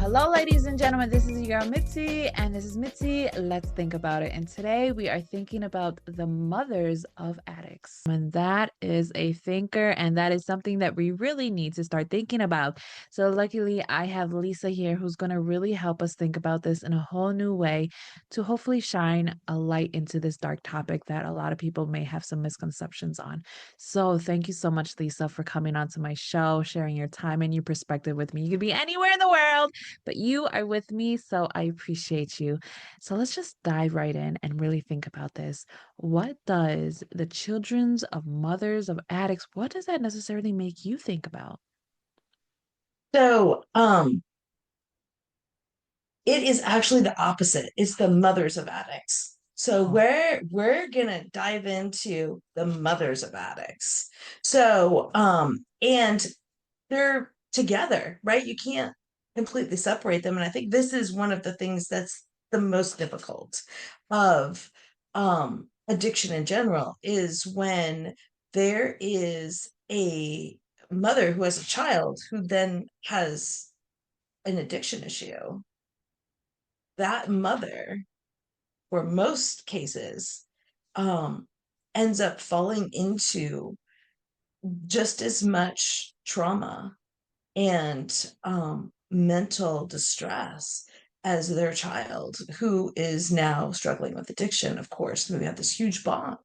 Hello, ladies and gentlemen. This is your girl Mitzi, and this is Mitzi. Let's think about it. And today we are thinking about the mothers of addicts. And that is a thinker, and that is something that we really need to start thinking about. So, luckily, I have Lisa here who's going to really help us think about this in a whole new way to hopefully shine a light into this dark topic that a lot of people may have some misconceptions on. So, thank you so much, Lisa, for coming onto my show, sharing your time and your perspective with me. You could be anywhere in the world, but you are with me, so I appreciate you. So let's just dive right in and really think about this. What does the children's of mothers of addicts, what does that necessarily make you think about? So, it is actually the opposite. It's the mothers of addicts. So Oh, we're gonna dive into the mothers of addicts. So, and they're together, right? You can't completely separate them. And I think this is one of the things that's the most difficult of addiction in general is when there is a mother who has a child who then has an addiction issue. That mother, for most cases, um, ends up falling into just as much trauma and mental distress as their child who is now struggling with addiction, of course. We have this huge bond.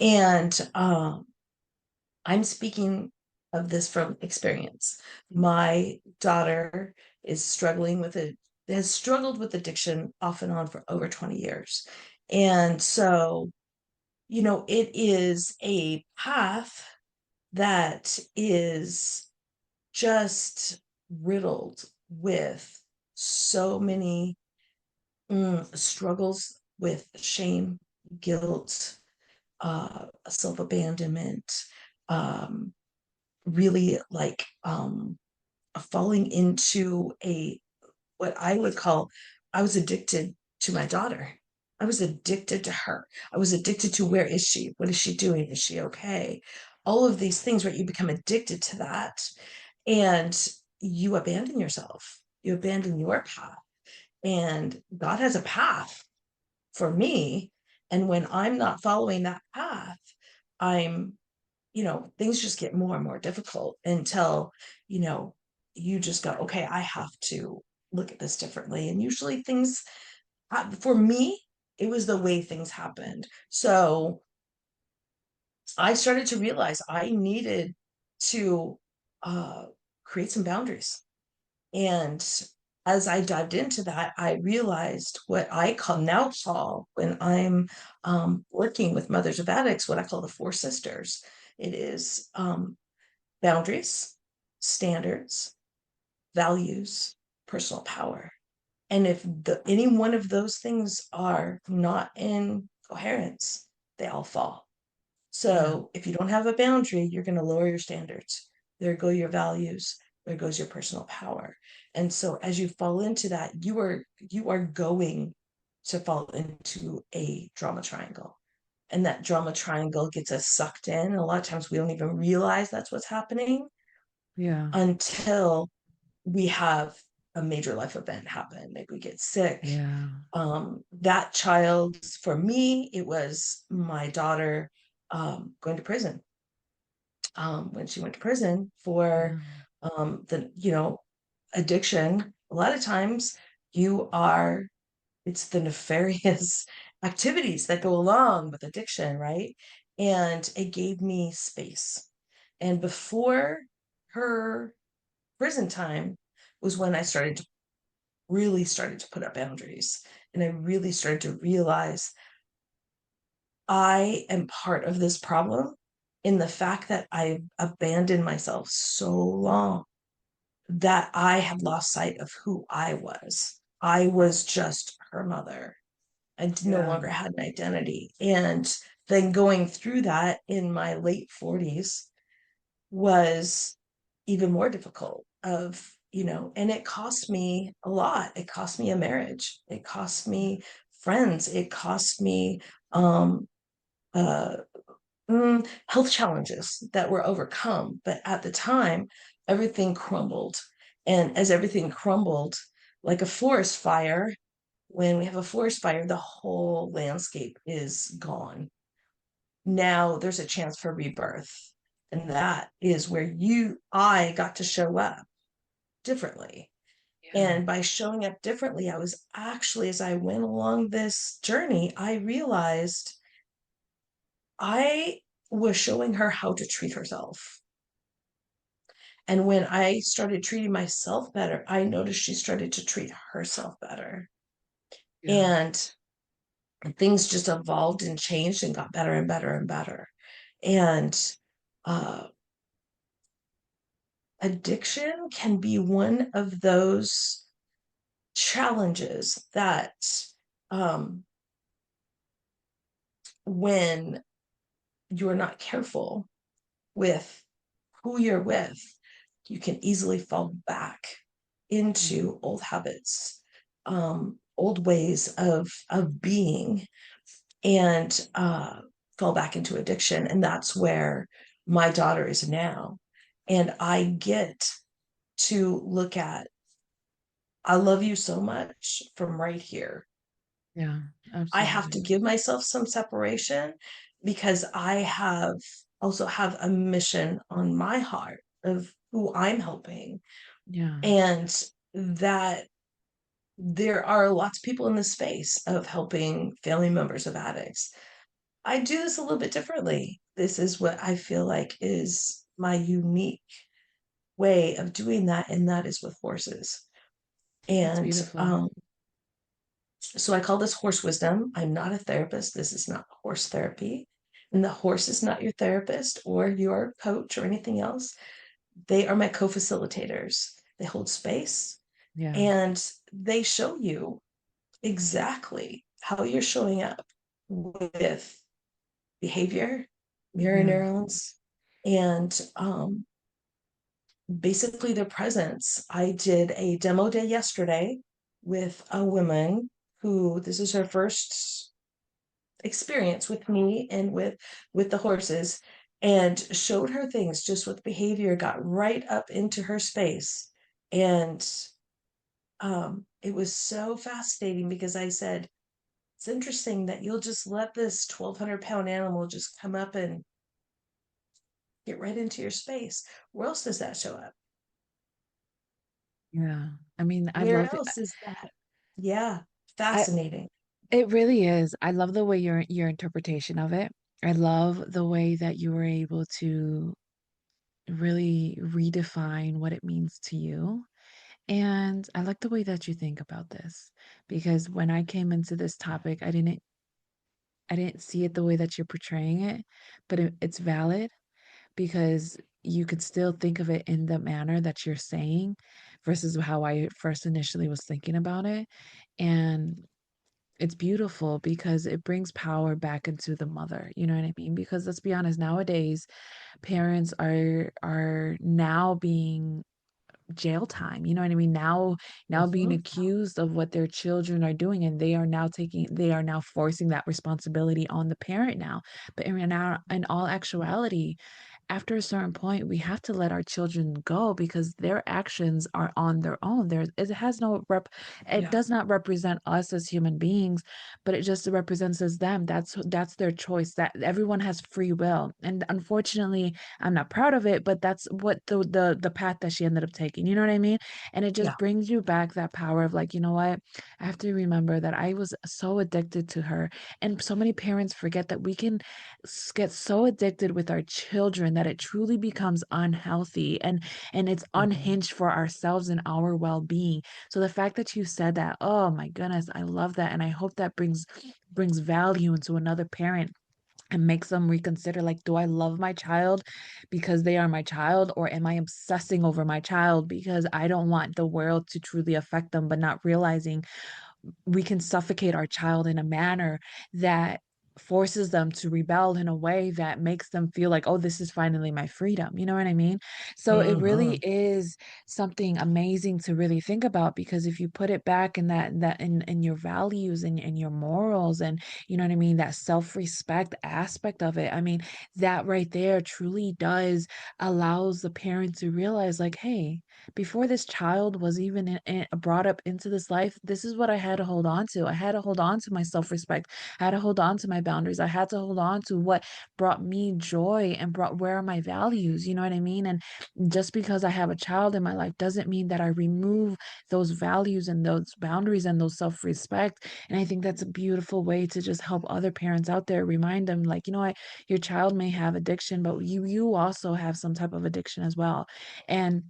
And I'm speaking of this from experience. My daughter is struggling with it, has struggled with addiction off and on for over 20 years. And so, it is a path that is just riddled with so many struggles with shame, guilt, self abandonment, um, really like falling into a what I would call I was addicted to my daughter. I was addicted to her. I was addicted to where is she? What is she doing? Is she okay? All of these things, right? You become addicted to that and you abandon yourself. You abandon your path. And God has a path for me. And when I'm not following that path, I'm things just get more and more difficult until, you know, you just go, okay, I have to look at this differently. And usually things, for me, it was the way things happened. So I started to realize I needed to uh, create some boundaries. And as I dived into that, I realized what I call when I'm working with mothers of addicts, what I call the four sisters. It is boundaries, standards, values, personal power. And if any one of those things are not in coherence, they all fall. yeah. So if you don't have a boundary, you're going to lower your standards. There go your values. There goes your personal power. And so as you fall into that, you are going to fall into a drama triangle. And that drama triangle gets us sucked in. And a lot of times we don't even realize that's what's happening Yeah. until we have a major life event happen. Maybe we get sick. Yeah. That child, for me, it was my daughter going to prison. When she went to prison for Yeah. the addiction, a lot of times you are it's the nefarious activities that go along with addiction, right? And it gave me space. And before her prison time was when I started to put up boundaries. And I really started to realize I am part of this problem in the fact that I abandoned myself so long that I had lost sight of who I was. I was just her mother. I no Yeah. longer had an identity. And then going through that in my late 40s was even more difficult and it cost me a lot. It cost me a marriage. It cost me friends. It cost me um uh health challenges that were overcome. But at the time, everything crumbled. And as everything crumbled, like a forest fire. When we have a forest fire, the whole landscape is gone. Now there's a chance for rebirth. And that is where I got to show up differently. Yeah. And by showing up differently, I was actually, as I went along this journey, I realized I was showing her how to treat herself. And when I started treating myself better, I noticed she started to treat herself better. Yeah. And things just evolved and changed and got better and better and better. And uh, addiction can be one of those challenges that um, when you're not careful with who you're with, you can easily fall back Mm. into old habits, old ways of being, and fall back into addiction. And that's where my daughter is now. And I get to look at, I love you so much from right here. Yeah, I have to absolutely. give myself some separation because I have also have a mission on my heart of who I'm helping, Yeah. and that there are lots of people in the space of helping family members of addicts. I do this a little bit differently. This is what I feel like is my unique way of doing that, and that is with horses. That's And beautiful. so I call this horse wisdom. I'm not a therapist. This is not horse therapy. And the horse is not your therapist or your coach or anything else. They are my co facilitators. They hold space Yeah. and they show you exactly how you're showing up with behavior, mirror Yeah. neurons, and basically their presence. I did a demo day yesterday with a woman who this is her first experience with me and with the horses, and showed her things just with behavior, got right up into her space. And it was so fascinating because I said, it's interesting that you'll just let this 1,200-pound animal just come up and get right into your space. Where else does that show up? Yeah. I mean, I Where love it. else is that? Yeah, I fascinating. It really is. I love the way your interpretation of it. I love the way that you were able to really redefine what it means to you. And I like the way that you think about this because when I came into this topic, I didn't see it the way that you're portraying it, but it's valid because you could still think of it in the manner that you're saying versus how I first initially was thinking about it. And it's beautiful because it brings power back into the mother. You know what I mean? Because let's be honest, nowadays parents are now being jail time. You know what I mean? Now being Mhm. accused of what their children are doing, and they are now forcing that responsibility on the parent now. But in all actuality, after a certain point, we have to let our children go because their actions are on their own. It Yeah, does not represent us as human beings, but it just represents as them. That's their choice. That everyone has free will. And unfortunately, I'm not proud of it, but that's what the path that she ended up taking. You know what I mean? And it yeah, just brings you back that power of like, you know what? I have to remember that I was so addicted to her. And so many parents forget that we can get so addicted with our children that it truly becomes unhealthy and it's mhm, unhinged for ourselves and our well-being. So the fact that you said that, oh my goodness, I love that and I hope that brings value into another parent and makes them reconsider like, do I love my child because they are my child, or am I obsessing over my child because I don't want the world to truly affect them, but not realizing we can suffocate our child in a manner that forces them to rebel in a way that makes them feel like, oh, this is finally my freedom. You know what I mean? So it really mhm, is something amazing to really think about because if you put it back in that in your values and in your morals and you know what I mean, that self-respect aspect of it, I mean, that right there truly does allows the parent to realize like, hey, before this child was even brought up into this life, this is what I had to hold on to. I had to hold on to my self-respect. I had to hold on to my boundaries. I had to hold on to what brought me joy and brought where are my values, you know what I mean? And just because I have a child in my life doesn't mean that I remove those values and those boundaries and those self-respect. And I think that's a beautiful way to just help other parents out there, remind them like, you know what, your child may have addiction, but you also have some type of addiction as well. And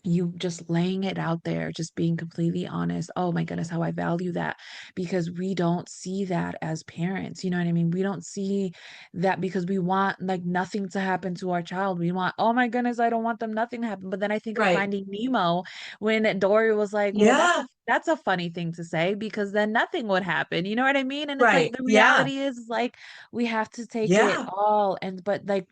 you just laying it out there, just being completely honest. Oh my goodness, how I value that, because we don't see that as parents. You know what I mean? We don't see that because we want like nothing to happen to our child. We want, oh my goodness, I don't want them nothing to happen. But then I think of Right. Finding Nemo when Dory was like, well, Yeah. that's a funny thing to say because then nothing would happen. You know what I mean? And it's like Right. the Yeah. reality is like we have to take it Yeah. all and but like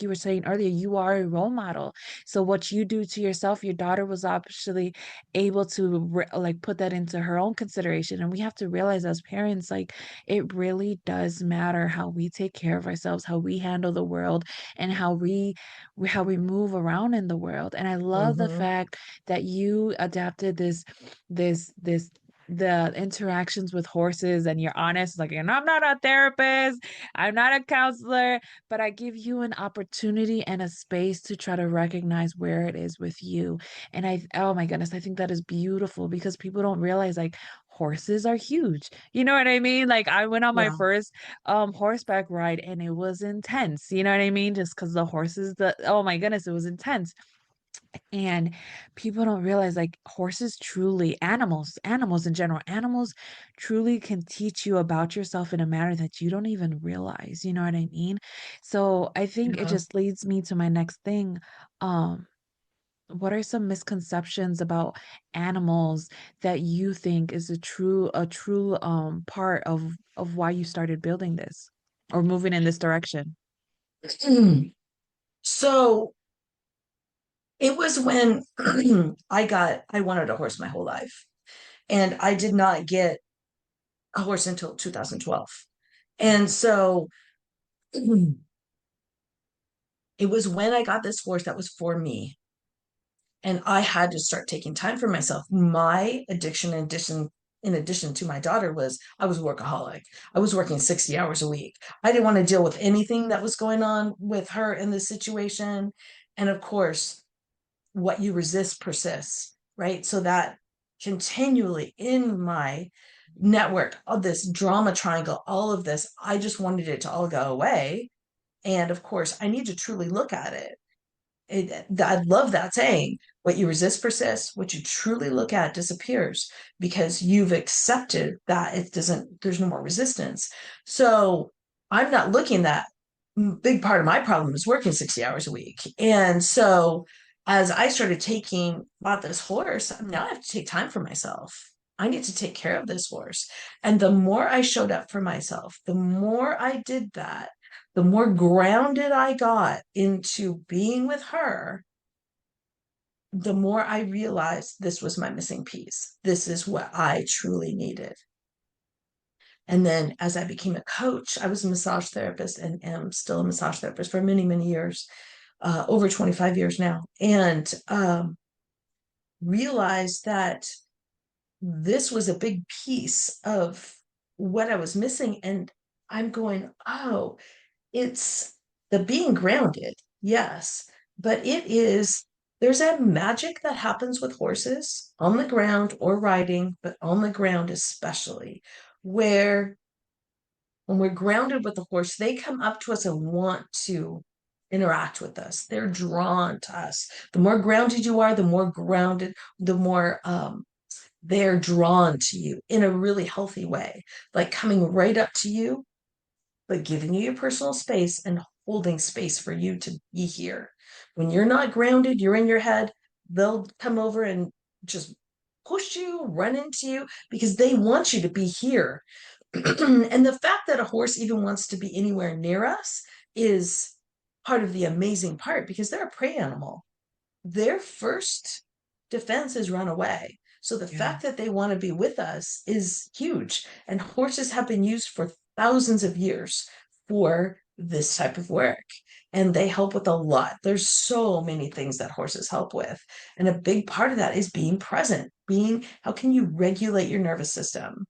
you were saying earlier, you are a role model. So what you do to yourself, your daughter was actually able to like put that into her own consideration. And we have to realize as parents, like it really does matter how we take care of ourselves, how we handle the world, and how we move around in the world. And I love the Hmm. fact that you adapted this the interactions with horses and you're honest like, and I'm not a therapist, I'm not a counselor, but I give you an opportunity and a space to try to recognize where it is with you. And oh my goodness, I think that is beautiful because people don't realize like horses are huge. You know what I mean? Like I went on my Yeah. first horseback ride and it was intense. You know what I mean? Just because the horses, the oh my goodness, it was intense. And people don't realize like horses truly, animals in general, animals truly can teach you about yourself in a manner that you don't even realize. You know what I mean? So I think it Yeah. just leads me to my next thing. Um, what are some misconceptions about animals that you think is a true part of why you started building this or moving in this direction? So it was when I wanted a horse my whole life. And I did not get a horse until 2012. And so it was when I got this horse that was for me. And I had to start taking time for myself. My addiction, in addition to my daughter, was I was a workaholic. I was working 60 hours a week. I didn't want to deal with anything that was going on with her in this situation. And of course, what you resist persists, right? So that continually in my network of this drama triangle, all of this, I just wanted it to all go away. And of course, I need to truly look at it. I love that saying, what you resist persists, what you truly look at disappears because you've accepted that it doesn't, there's no more resistance. So I'm not looking that big part of my problem is working 60 hours a week. And so as I started bought this horse, now I have to take time for myself. I need to take care of this horse. And the more I showed up for myself, the more I did that, the more grounded I got into being with her, the more I realized this was my missing piece. This is what I truly needed. And then as I became a coach, I was a massage therapist and am still a massage therapist for many, many years, over 25 years now, and realized that this was a big piece of what I was missing. And I'm going, oh, it's the being grounded, yes, but there's a magic that happens with horses on the ground or riding, but on the ground especially, where when we're grounded with the horse, they come up to us and want to interact with us. They're drawn to us. The more grounded you are, the more grounded, the more they're drawn to you in a really healthy way, like coming right up to you but giving you your personal space and holding space for you to be here. When you're not grounded, you're in your head, they'll come over and just push you, run into you because they want you to be here. And the fact that a horse even wants to be anywhere near us is part of the amazing part because they're a prey animal. Their first defense is run away. So the Yeah. fact that they want to be with us is huge. And horses have been used for thousands of years for this type of work. and they help with a lot. There's so many things that horses help with. And a big part of that is being present, being, how can you regulate your nervous system?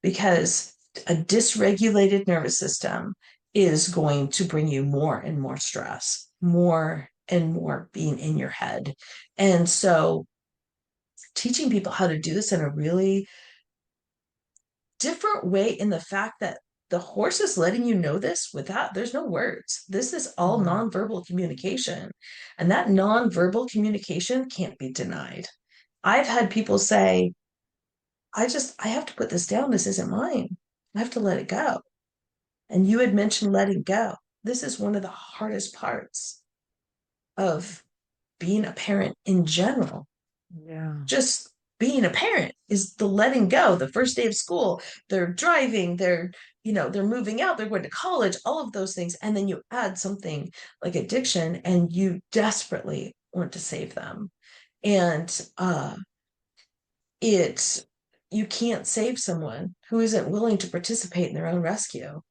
Because a dysregulated nervous system is going to bring you more and more stress, more and more being in your head. And so teaching people how to do this in a really different way, in the fact that the horse is letting you know this without, there's no words. This is all Right. nonverbal communication. And that nonverbal communication can't be denied. I've had people say, I have to put this down. This isn't mine. I have to let it go. And you had mentioned letting go. This is one of the hardest parts of being a parent in general. Yeah. Just being a parent is the letting go. The first day of school, they're driving, they're moving out, they're going to college, all of those things. And then you add something like addiction and you desperately want to save them. And it you can't save someone who isn't willing to participate in their own rescue.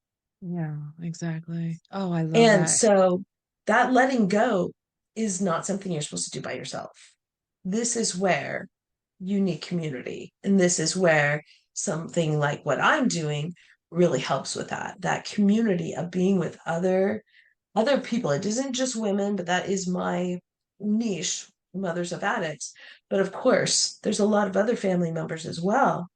Yeah, exactly. Oh, I love And that. so that letting go is not something you're supposed to do by yourself. This is where you need community. And this is where something like what I'm doing really helps with that. That community of being with other people. It isn't just women, but that is my niche, mothers of addicts. But of course, there's a lot of other family members as well,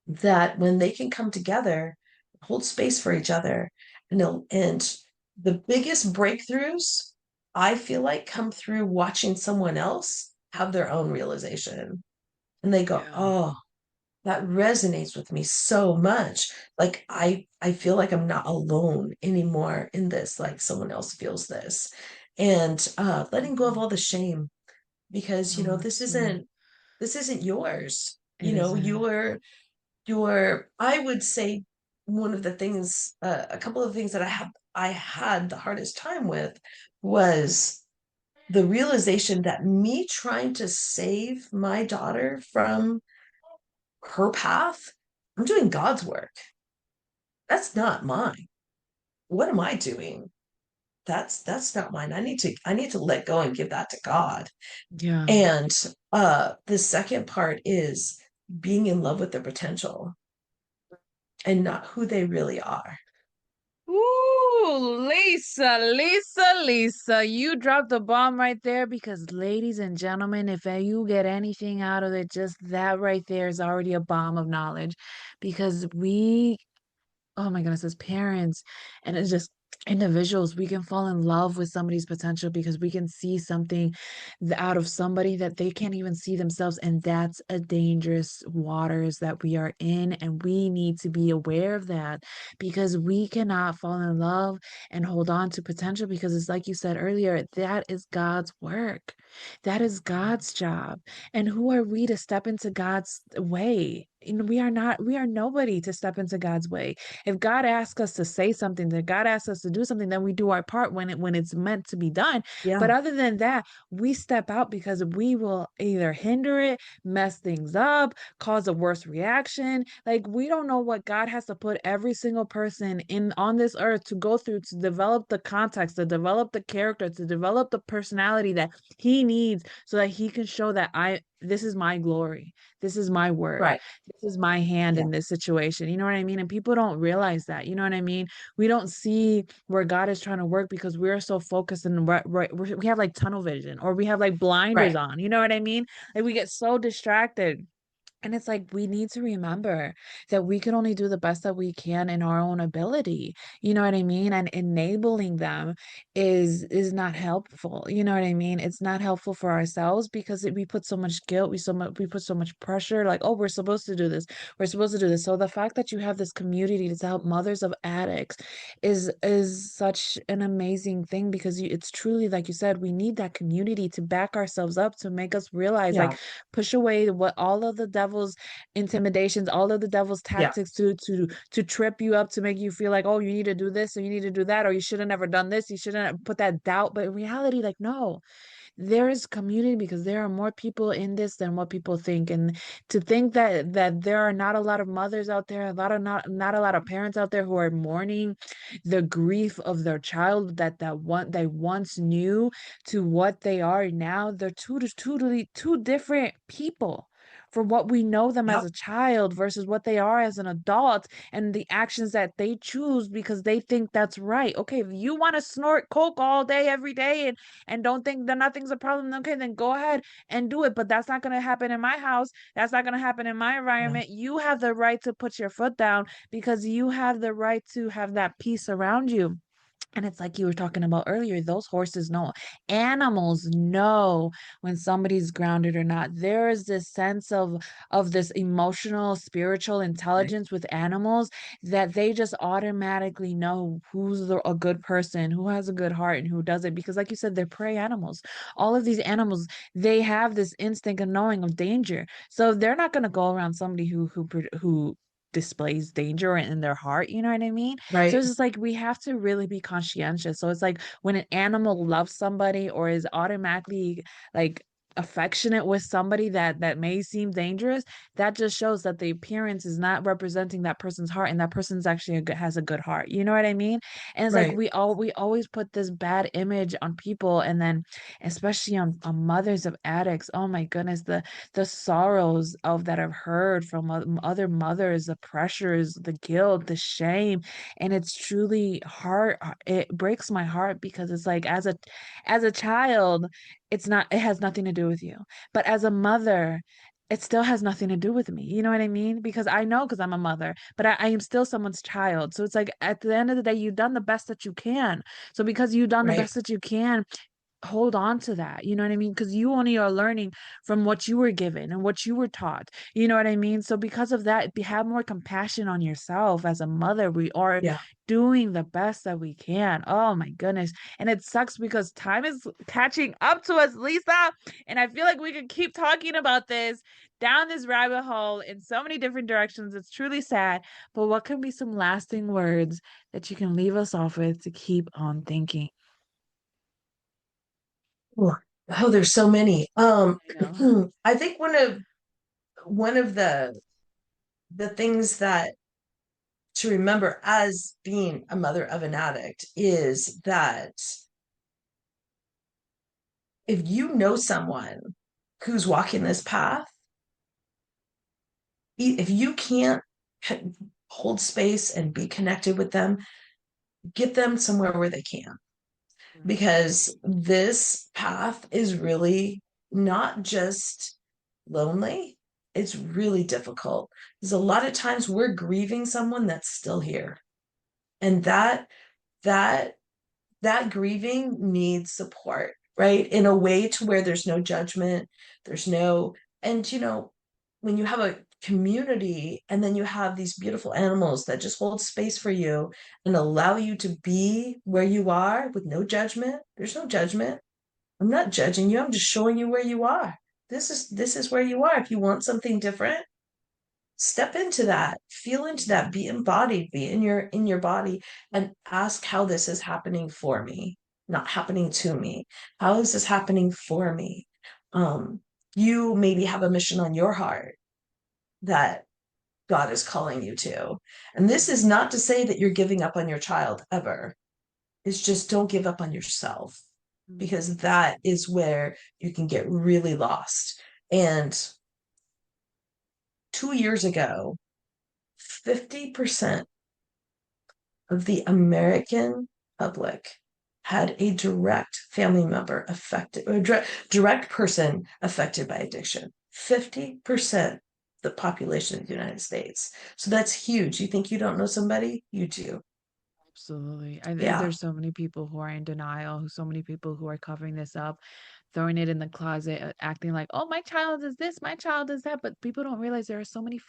that when they can come together, hold space for each other, and the biggest breakthroughs, I feel like, come through watching someone else have their own realization. And they go, Yeah. oh, that resonates with me so much. Like I feel like I'm not alone anymore in this, like someone else feels this. And letting go of Mhm. all the shame, because Oh, this that's true. isn't yours. It isn't. I would say one of the things, a couple of things that I had the hardest time with was the realization that me trying to save my daughter from her path, I'm doing God's work. That's not mine. What am I doing? That's not mine. I need to let go and give that to God. Yeah. And the second part is being in love with their potential and not who they really are. Ooh, Lisa, you dropped the bomb right there because, ladies and gentlemen, if you get anything out of it, just that right there is already a bomb of knowledge because oh my goodness, as parents and as just individuals, we can fall in love with somebody's potential because we can see something out of somebody that they can't even see themselves. And that's a dangerous waters that we are in. And we need to be aware of that because we cannot fall in love and hold on to potential because it's like you said earlier, that is God's work. That is God's job. And who are we to step into God's way? We are not, we are nobody to step into God's way. If God asks us to say something, that God asks us to do something, then we do our part when it's meant to be done. But Yeah, other than that, we step out because we will either hinder it, mess things up, cause a worse reaction. Like we don't know what God has to put every single person in on this earth to go through to develop the context, to develop the character, to develop the personality that he needs so that he can show that I this is my glory. This is my work. right. This is my hand Yeah, in this situation. You know what I mean? And people don't realize that. You know what I mean? We don't see where God is trying to work because we're so focused and we have like tunnel vision or we have like blinders right. on. You know what I mean? Like we get so distracted. And it's like we need to remember that we can only do the best that we can in our own ability. You know what I mean? And enabling them is not helpful. You know what I mean? It's not helpful for ourselves because we put so much guilt, we put so much pressure. Like, oh, we're supposed to do this. We're supposed to do this. So the fact that you have this community to help mothers of addicts is such an amazing thing because it's truly like you said, we need that community to back ourselves up to make us realize like Yeah, push away what all of the devil's intimidations, all of the devil's yeah, tactics to trip you up to make you feel like, oh, you need to do this or you need to do that or you should have never done this, you shouldn't have put that doubt. But in reality, like no, there is community because there are more people in this than what people think. And to think that there are not a lot of mothers out there, a lot of not a lot of parents out there who are mourning the grief of their child that they once knew to what they are now, they're totally two different people. For what we know them as Yep. a child versus what they are as an adult, and the actions that they choose because they think that's right. Okay, if you want to snort coke all day every day and don't think that nothing's a problem, okay, then go ahead and do it. But that's not going to happen in my house. That's not going to happen in my Yeah. environment. You have the right to put your foot down because you have the right to have that peace around you. And it's like you were talking about earlier, those horses know, animals know when somebody's grounded or not. There is this sense of this emotional, spiritual Right. intelligence with animals that they just automatically know a good person, who has a good heart and who doesn't. Because like you said, they're prey animals. All of these animals, they have this instinct of knowing of danger. So they're not going to go around somebody who displays danger in their heart, you know what I mean? So Right. it's just like we have to really be conscientious. So it's like when an animal loves somebody or is automatically like affectionate with somebody that may seem dangerous, that just shows that the appearance is not representing that person's heart, and that person's actually has a good heart. You know what I mean? And it's like Right. we always put this bad image on people, and then especially on mothers of addicts. Oh my goodness, the sorrows of that I've heard from other mothers, the pressures, the guilt, the shame, and it's truly hard. It breaks my heart because it's like as a child, it has nothing to do with you, but as a mother, it still has nothing to do with me. You know what I mean? Because I know, because I'm a mother, but I am still someone's child. So it's like at the end of the day, you've done the best that you can. So because you've done the Right. best that you can, hold on to that. You know what I mean? Because you only are learning from what you were given and what you were taught. You know what I mean? So because of that, have more compassion on yourself as a mother. We are Yeah. doing the best that we can. Oh my goodness. And it sucks because time is catching up to us, Lisa. And I feel like we could keep talking about this down this rabbit hole in so many different directions. It's truly sad. But what can be some lasting words that you can leave us off with to keep on thinking? Oh, oh, there's so many. I know. I think one of the things that to remember as being a mother of an addict is that if you know someone who's walking this path, if you can't hold space and be connected with them, get them somewhere where they can. Because this path is really not just lonely, it's really difficult. There's a lot of times we're grieving someone that's still here. And that that grieving needs support, right? In a way to where there's no judgment, there's no, and when you have a community and then you have these beautiful animals that just hold space for you and allow you to be where you are with no judgment, there's no judgment. I'm not judging you, I'm just showing you where you are. This is where you are. If you want something different, step into that, feel into that, be embodied, be in your body, and ask how this is happening for me, not happening to me. How is this happening for me? um you maybe have a mission on your heart that God is calling you to, and this is not to say that you're giving up on your child ever. It's just don't give up on yourself, because that is where you can get really lost. And 2 years ago, 50% of the American public had a direct family member affected, or direct person affected by addiction. 50% the population of the United States. So that's huge. You think you don't know somebody? You do. Absolutely. Yeah. There's so many people who are in denial, so many people who are covering this up, throwing it in the closet, acting like, oh, my child is this, my child is that. But people don't realize there are so many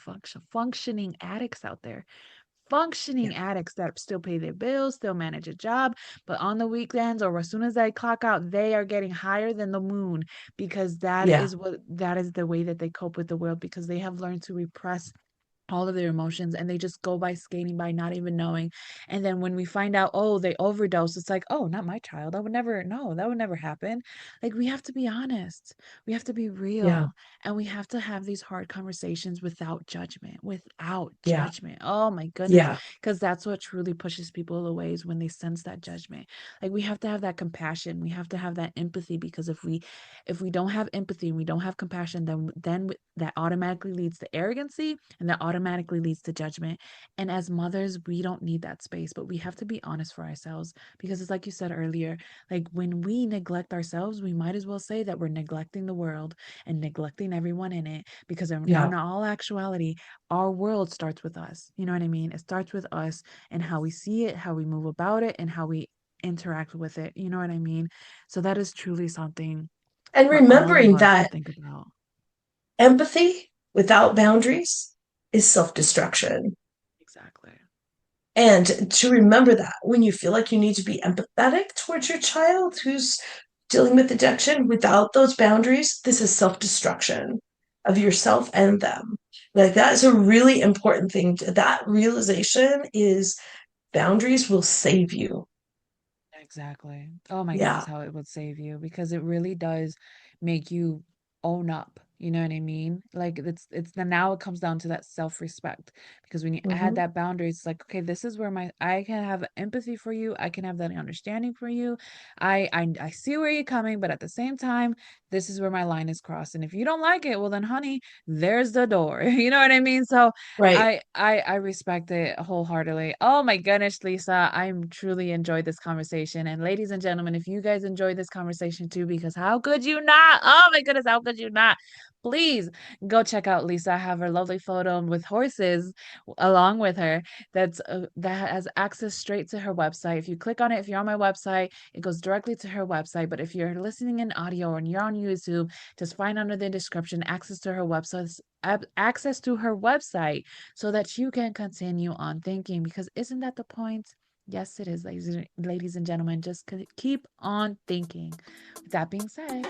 functioning addicts out there, Yeah. functioning addicts that still pay their bills, still manage a job, but on the weekends or as soon as they clock out, they are getting higher than the moon because Yeah. that is the way that they cope with the world because they have learned to repress all of their emotions, and they just go by skating by, not even knowing. And then when we find out, oh, they overdose, it's like, oh, not my child. I would never, no, that would never happen. Like, we have to be honest, we have to be Yeah. real, and we have to have these hard conversations without judgment, without Yeah. judgment. Oh my goodness. Yeah. Because that's what truly pushes people away, is when they sense that judgment. Like, we have to have that compassion, we have to have that empathy, because if we don't have empathy and we don't have compassion, then that automatically leads to arrogancy, and that automatically leads to judgment. And as mothers, we don't need that space, but we have to be honest for ourselves, because it's like you said earlier, like, when we neglect ourselves, we might as well say that we're neglecting the world and neglecting everyone in it, because Yeah. in all actuality, our world starts with us. You know what I mean? It starts with us, and how we see it, how we move about it, and how we interact with it. You know what I mean? So that is truly something And for all of remembering us to that think about. empathy without boundaries is self-destruction. Exactly. And to remember that when you feel like you need to be empathetic towards your child who's dealing with addiction without those boundaries, this is self-destruction of yourself and them. Like that is a really important thing. That realization is boundaries will save you. Exactly. Oh my goodness, Yeah. how it would save you, because it really does make you own up. You know what I mean? Like, it's the now it comes down to that self-respect, because when you add Hmm. that boundary, it's like, okay, this is where my I can have empathy for you, I can have that understanding for you. I see where you're coming, but at the same time, this is where my line is crossed. And if you don't like it, well then honey, there's the door. You know what I mean? So Right. I respect it wholeheartedly. Oh my goodness, Lisa, I'm truly enjoyed this conversation. And ladies and gentlemen, if you guys enjoyed this conversation too, because how could you not? Oh my goodness, how could you not? Please go check out Lisa. I have her lovely photo with horses along with her. That has access straight to her website. If you click on it, if you're on my website, it goes directly to her website. But if you're listening in audio and you're on YouTube, just find under the description access to her website, access to her website, so that you can continue on thinking, because isn't that the point? Yes, it is, ladies and gentlemen. Just keep on thinking. With that being said,